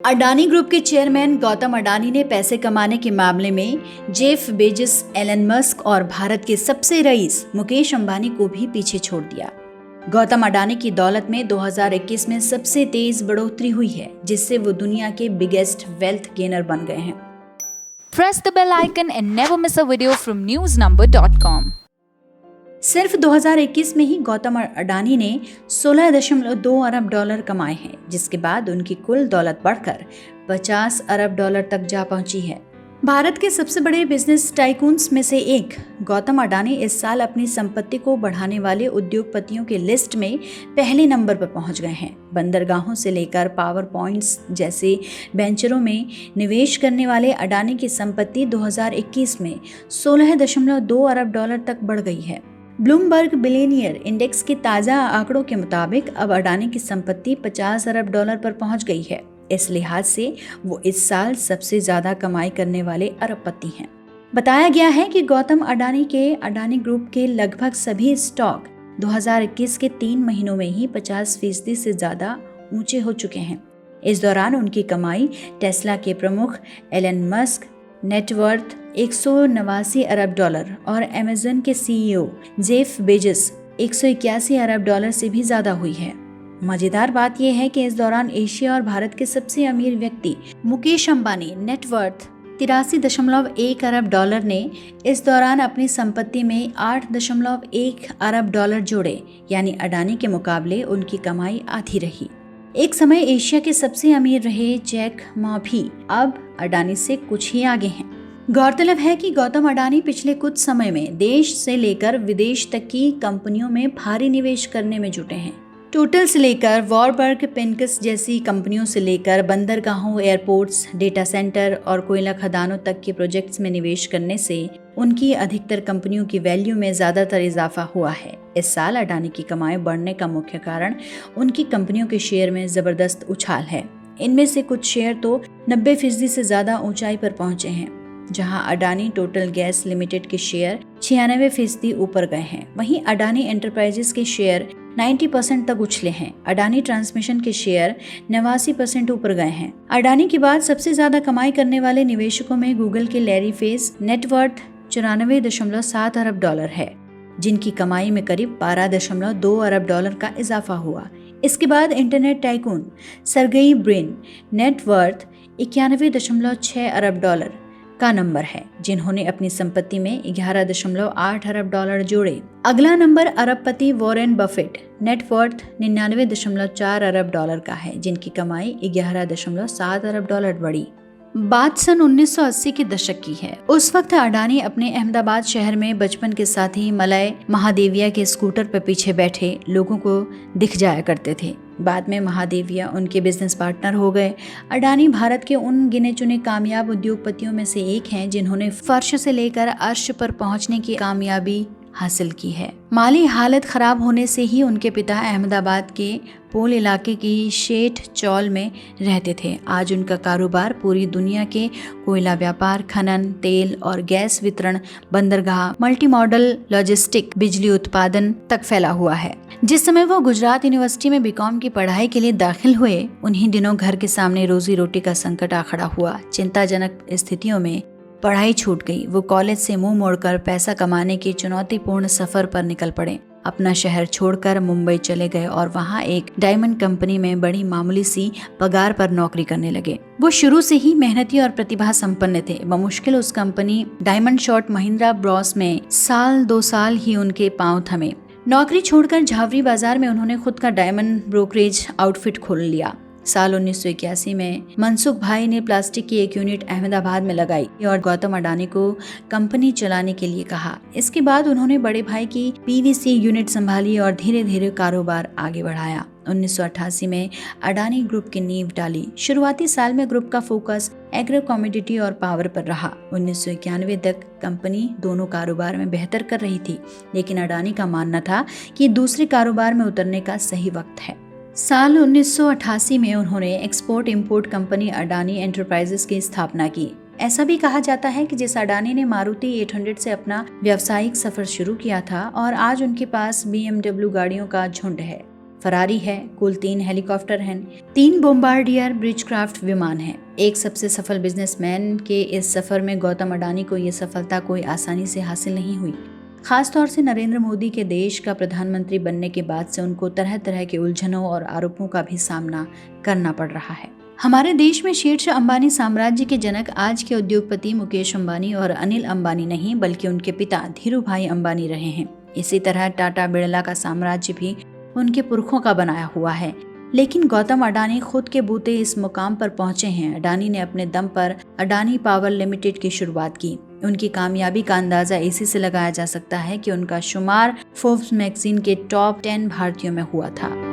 Adani group के chairman Gautam Adani ने पैसे कमाने के मामले में जेफ बेजोस, एलन मस्क और भारत के सबसे रईस मुकेश अंबानी को भी पीछे छोड़ दिया। गौतम अडानी की दौलत में 2021 में सबसे तेज बढ़ोतरी हुई है, जिससे वो दुनिया के बिगेस्ट वेल्थ गेनर बन गए हैं। Press the bell icon and never miss a video from newsnumber.com. सिर्फ 2021 में ही गौतम अडानी ने 16.2 अरब डॉलर कमाए हैं, जिसके बाद उनकी कुल दौलत बढ़कर 50 अरब डॉलर तक जा पहुंची है। भारत के सबसे बड़े बिजनेस टाइकून्स में से एक गौतम अडानी इस साल अपनी संपत्ति को बढ़ाने वाले उद्योगपतियों के लिस्ट में पहले नंबर पर पहुंच गए हैं। बंदरगाहों से लेकर पावर पॉइंट्स जैसे वेंचरों में निवेश करने वाले अडानी की संपत्ति 2021 में 16.2 अरब डॉलर तक बढ़ गई है। ब्लूमबर्ग बिलियनियर इंडेक्स के ताज़ा आंकड़ों के मुताबिक अब अडानी की संपत्ति 50 अरब डॉलर पर पहुंच गई है। इस लिहाज से वो इस साल सबसे ज्यादा कमाई करने वाले अरबपति हैं। बताया गया है कि गौतम अडानी के अडानी ग्रुप के लगभग सभी स्टॉक 2021 के 3 महीनों में ही 50% से ज्यादा ऊंचे हो चुके हैं। इस दौरान उनकी कमाई टेस्ला के प्रमुख एलन मस्क नेटवर्थ 189 अरब डॉलर और अमेज़न के सीईओ जेफ बेजोस 181 अरब डॉलर से भी ज्यादा हुई है। मजेदार बात यह है कि इस दौरान एशिया और भारत के सबसे अमीर व्यक्ति मुकेश अंबानी नेटवर्थ 83.1 अरब डॉलर ने इस दौरान अपनी संपत्ति में 8.1 अरब डॉलर जोड़े, यानी अडानी के मुकाबले उनकी कमाई आधी रही। एक समय एशिया के सबसे अमीर रहे जैक मा भी अब अडानी से कुछ ही आगे हैं। गौरतलब है कि गौतम अडानी पिछले कुछ समय में देश से लेकर विदेश तक की कंपनियों में भारी निवेश करने में जुटे हैं। टोटल से लेकर वॉरबर्ग पेंकस जैसी कंपनियों से लेकर बंदरगाहों, एयरपोर्ट्स, डेटा सेंटर और कोयला खदानों तक के प्रोजेक्ट्स में निवेश करने से उनकी अधिकतर कंपनियों की वैल्यू में ज्यादातर इजाफा हुआ है। इस साल अडानी की कमाई बढ़ने का मुख्य कारण उनकी कंपनियों के शेयर में जबरदस्त उछाल है। इनमें से कुछ शेयर तो 90% से ज्यादा ऊंचाई पर पहुंचे हैं। जहां अडानी टोटल गैस लिमिटेड के शेयर 96% ऊपर गए हैं, वहीं अडानी एंटरप्राइजेस के शेयर 90% तक उछले हैं। अडानी ट्रांसमिशन के शेयर 89% ऊपर गए हैं। अडानी के बाद सबसे ज्यादा कमाई करने वाले निवेशकों में गूगल के लैरी पेज नेटवर्थ 94.7 अरब डॉलर है, जिनकी कमाई में करीब 12.2 अरब डॉलर का इजाफा हुआ। इसके बाद internet tycoon Sergey Brin net worth 91.6 अरब डॉलर का नंबर है, जिन्होंने अपनी संपत्ति में 11.8 अरब डॉलर जोड़े। अगला नंबर अरबपति वॉरेन बफेट नेटवर्थ 99.4 अरब डॉलर का है, जिनकी कमाई 11.7 अरब डॉलर बढ़ी। बात सन 1980 के दशक की है। उस वक्त अडानी अपने अहमदाबाद शहर में बचपन के साथी मलय महादेविया के स्कूटर पर पीछे बैठे लोगों को दिख जाया करते थे। बाद में महादेविया उनके बिजनेस पार्टनर हो गए। अडानी भारत के उन गिने चुने कामयाब उद्योगपतियों में से एक हैं, जिन्होंने फर्श से लेकर अर्श पर पहुंचने की कामयाबी हासिल की है। माली हालत खराब होने से ही उनके पिता अहमदाबाद के पोल इलाके की शेठ चौल में रहते थे। आज उनका कारोबार पूरी दुनिया के कोयला व्यापार, खनन, तेल और गैस वितरण, बंदरगाह, मल्टी मॉडल लॉजिस्टिक, बिजली उत्पादन तक फैला हुआ है। जिस समय वो गुजरात यूनिवर्सिटी में बीकॉम की पढ़ाई के लिए दाखिल हुए, उन्हीं दिनों घर के सामने रोजी रोटी का संकट आ खड़ा हुआ। चिंताजनक स्थितियों में पढ़ाई छूट गई। वो कॉलेज से मुंह मोड़कर पैसा कमाने के चुनौतीपूर्ण सफर पर निकल पड़े। अपना शहर छोड़कर मुंबई चले गए और वहां एक डायमंड कंपनी में बड़ी मामूली सी पगार पर नौकरी करने लगे। वो शुरू से ही मेहनती और प्रतिभा संपन्न थे। बमुश्किल उस company diamond shot Mahindra Bros में 2 साल ही उनके पांव थमे। नौकरी छोड़कर झावरी बाजार में उन्होंने खुद का डायमंड ब्रोकरेज आउटफिट खोल लिया। साल 1981 में मनसुख भाई ने प्लास्टिक की एक यूनिट अहमदाबाद में लगाई और गौतम अडानी को कंपनी चलाने के लिए कहा। इसके बाद उन्होंने बड़े भाई की पीवीसी यूनिट संभाली और धीरे धीरे कारोबार आगे बढ़ाया। 1988 में अडानी ग्रुप की नींव डाली। शुरुआती साल में ग्रुप का फोकस एग्रो कमोडिटी और पावर पर रहा। 1991 तक कंपनी दोनों कारोबार में बेहतर कर रही थी, लेकिन अडानी का मानना था कि दूसरे कारोबार में उतरने का सही वक्त है। साल 1988 में उन्होंने export import company Adani enterprises की स्थापना की। ऐसा भी कहा जाता है कि जिस अडानी ने मारुति 800 से अपना व्यावसायिक सफर शुरू किया था और आज उनके पास BMW गाड़ियों का झुंड है, फरारी है, कुल 3 हेलीकॉप्टर हैं, 3 बोम्बार्डियर ब्रिजक्राफ्ट विमान हैं। एक सबसे सफल बिजनेसमैन के इस सफर में गौतम अडानी को ये सफलता कोई आसानी से हासिल नहीं हुई। खासतौर से नरेंद्र मोदी के देश का प्रधानमंत्री बनने के बाद से उनको तरह तरह के उलझनों और आरोपों का भी सामना करना पड़ रहा है। हमारे देश में शीर्ष अंबानी साम्राज्य के जनक आज के उद्योगपति मुकेश अंबानी और अनिल अंबानी नहीं, बल्कि उनके पिता धीरूभाई अंबानी रहे हैं। इसी तरह टाटा बिरला का साम्राज्य भी उनके पुरखों का बनाया हुआ है। लेकिन गौतम अडानी खुद के बूते इस मुकाम पर पहुंचे हैं। अडानी ने अपने दम पर अडानी पावर लिमिटेड की शुरुआत की। उनकी कामयाबी का अंदाजा इसी से लगाया जा सकता है कि उनका शुमार फोर्ब्स मैगजीन के टॉप 10 भारतीयों में हुआ था।